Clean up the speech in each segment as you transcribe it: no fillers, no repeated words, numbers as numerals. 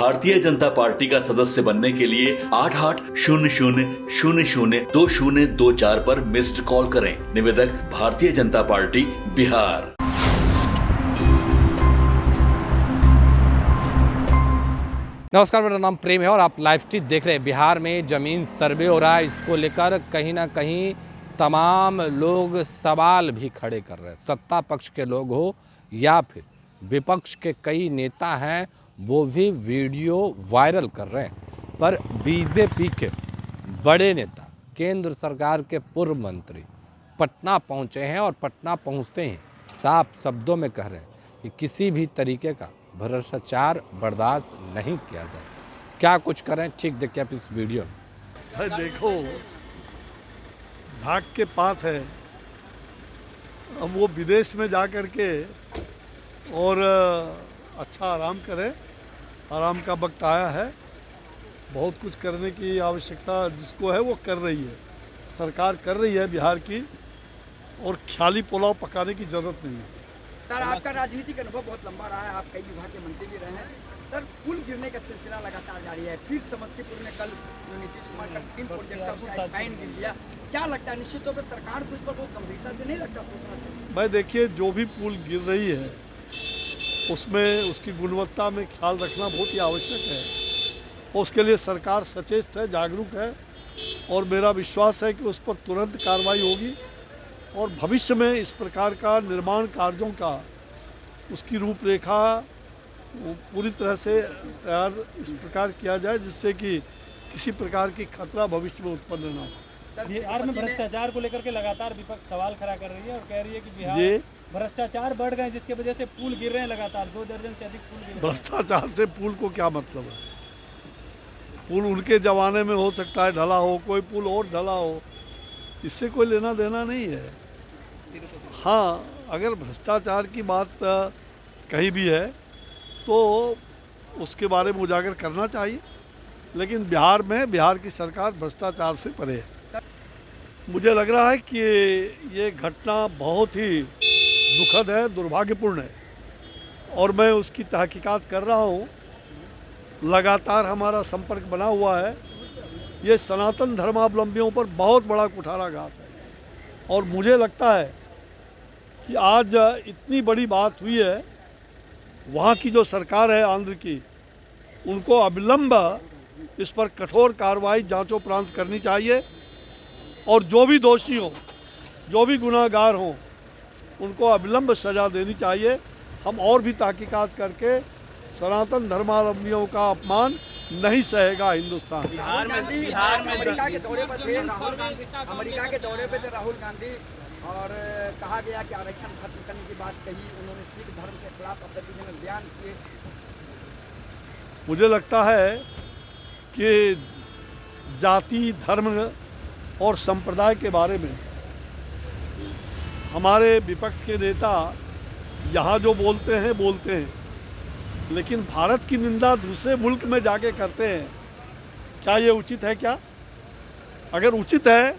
Bharatiya Janata party का सदस्य बनने के लिए 8800002024 पर मिस्ड कॉल करें। निवेदक भारतीय जनता पार्टी बिहार। नमस्कार, मेरा नाम प्रेम है और आप लाइव स्ट्रीट देख रहे हैं। बिहार में जमीन सर्वे हो रहा है, इसको लेकर कहीं ना कहीं तमाम लोग सवाल भी खड़े कर रहे हैं। सत्ता पक्ष के लोग हो या फिर विपक्ष के कई नेता हैं, वो भी वीडियो वायरल कर रहे हैं। पर बीजेपी के बड़े नेता, केंद्र सरकार के पूर्व मंत्री पटना पहुंचे हैं और पटना पहुंचते ही साफ शब्दों में कह रहे हैं कि किसी भी तरीके का भ्रष्टाचार बर्दाश्त नहीं किया जाए। क्या कुछ करें, ठीक देखिए आप इस वीडियो में। भाई देखो, भाग के पात है। अब वो विदेश में जा कर के और अच्छा आराम करे। आराम का वक्त आया है। बहुत कुछ करने की आवश्यकता जिसको है वो कर रही है, सरकार कर रही है बिहार की, और ख्याली पुलाव पकाने की जरूरत नहीं है। सर, आपका राजनीतिक अनुभव बहुत लंबा रहा है, आप कई विभाग के मंत्री भी रहे हैं। सर, पुल गिरने का सिलसिला लगातार जारी है। फिर समस्तीपुर में कल जो नीतीश कुमार का 3 प्रोजेक्ट था उसका स्पाइन गिर गया। क्या लगता है, निश्चित तौर पर सरकार को इस पर बहुत गंभीरता से नहीं लगता सोचना चाहिए? भाई देखिए, जो भी पुल गिर रही है उसमें उसकी गुणवत्ता में ख्याल रखना बहुत ही आवश्यक है। उसके लिए सरकार सचेत है, जागरूक है, और मेरा विश्वास है कि उस पर तुरंत कार्रवाई होगी और भविष्य में इस प्रकार का निर्माण कार्यों का उसकी रूपरेखा पूरी तरह से तैयार इस प्रकार किया जाए जिससे कि किसी प्रकार की खतरा भविष्य में उत्पन्न न हो। बिहार में भ्रष्टाचार को लेकर के लगातार विपक्ष सवाल खड़ा कर रही है और कह रही है कि बिहार में भ्रष्टाचार बढ़ गए, जिसकी वजह से पुल गिर रहे हैं लगातार। 2 दर्जन से अधिक पुल गिर रहे हैं। भ्रष्टाचार से पुल को क्या मतलब है? पुल उनके जमाने में हो सकता है ढला हो, कोई पुल और ढला हो, इससे कोई लेना देना नहीं है। हाँ, अगर भ्रष्टाचार की बात कहीं भी है तो उसके बारे में उजागर करना चाहिए, लेकिन बिहार में बिहार की सरकार भ्रष्टाचार से परे है। मुझे लग रहा है कि ये घटना बहुत ही दुखद है, दुर्भाग्यपूर्ण है, और मैं उसकी तहकीकात कर रहा हूँ। लगातार हमारा संपर्क बना हुआ है। ये सनातन धर्मावलंबियों पर बहुत बड़ा कुठाराघात है, और मुझे लगता है कि आज इतनी बड़ी बात हुई है, वहाँ की जो सरकार है आंध्र की, उनको अविलंब इस पर कठोर कार्रवाई जांचोपरांत करनी चाहिए, और जो भी दोषी हों, जो भी गुनाहगार हों, उनको अविलंब सज़ा देनी चाहिए। हम और भी तहकीकात करके सनातन धर्मावलंबियों का अपमान नहीं सहेगा हिंदुस्तान। बिहार में अमेरिका के दौरे पर थे राहुल गांधी, और कहा गया कि आरक्षण खत्म करने की बात कही। उन्होंने सिख धर्म के खिलाफ आपत्तिजनक बयान किए। मुझे लगता है कि जाति, धर्म और संप्रदाय के बारे में हमारे विपक्ष के नेता यहाँ जो बोलते हैं, लेकिन भारत की निंदा दूसरे मुल्क में जाके करते हैं। क्या ये उचित है? क्या अगर उचित है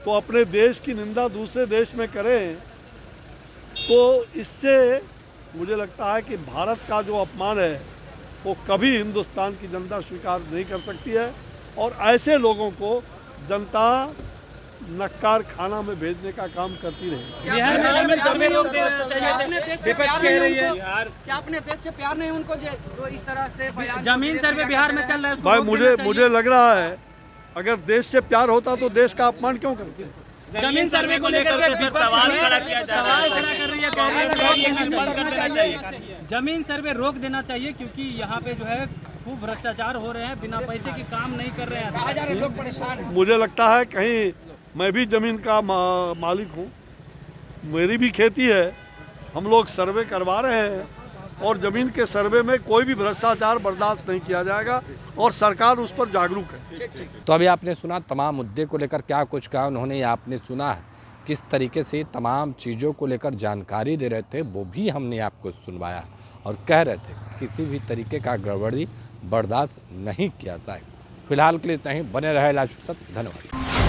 तो अपने देश की निंदा दूसरे देश में करें, तो इससे मुझे लगता है कि भारत का जो अपमान है वो कभी हिंदुस्तान की जनता स्वीकार नहीं कर सकती है, और ऐसे लोगों को जनता नक्कार खाना में भेजने का काम करती रहे। बिहार में सर्वे लोग देना चाहिए। अपने देश से प्यार नहीं उनको, क्या अपने देश से प्यार नहीं उनको जो इस तरह से जमीन सर्वे बिहार में चल रहा है? भाई मुझे लग रहा है, अगर देश से प्यार होता तो देश का अपमान क्यों करते हैं? जमीन सर्वे को लेकर सवाल खड़ा किया जा रहा है, कर रही है कांग्रेस। जमीन सर्वे रोक देना चाहिए, क्योंकि यहाँ पे जो है खूब भ्रष्टाचार हो रहे हैं, बिना पैसे की काम नहीं कर रहे हैं, लोग परेशान हैं। मुझे लगता है कहीं मैं भी ज़मीन का मालिक हूँ, मेरी भी खेती है, हम लोग सर्वे करवा रहे हैं, और ज़मीन के सर्वे में कोई भी भ्रष्टाचार बर्दाश्त नहीं किया जाएगा, और सरकार उस पर जागरूक है। तो अभी आपने सुना तमाम मुद्दे को लेकर क्या कुछ कहा उन्होंने। आपने सुना है किस तरीके से तमाम चीज़ों को लेकर जानकारी दे रहे थे, वो भी हमने आपको सुनवाया, और कह रहे थे किसी भी तरीके का गड़बड़ी बर्दाश्त नहीं किया जाए। फिलहाल के लिए इतना ही। बने रहे लाइव के साथ। धन्यवाद।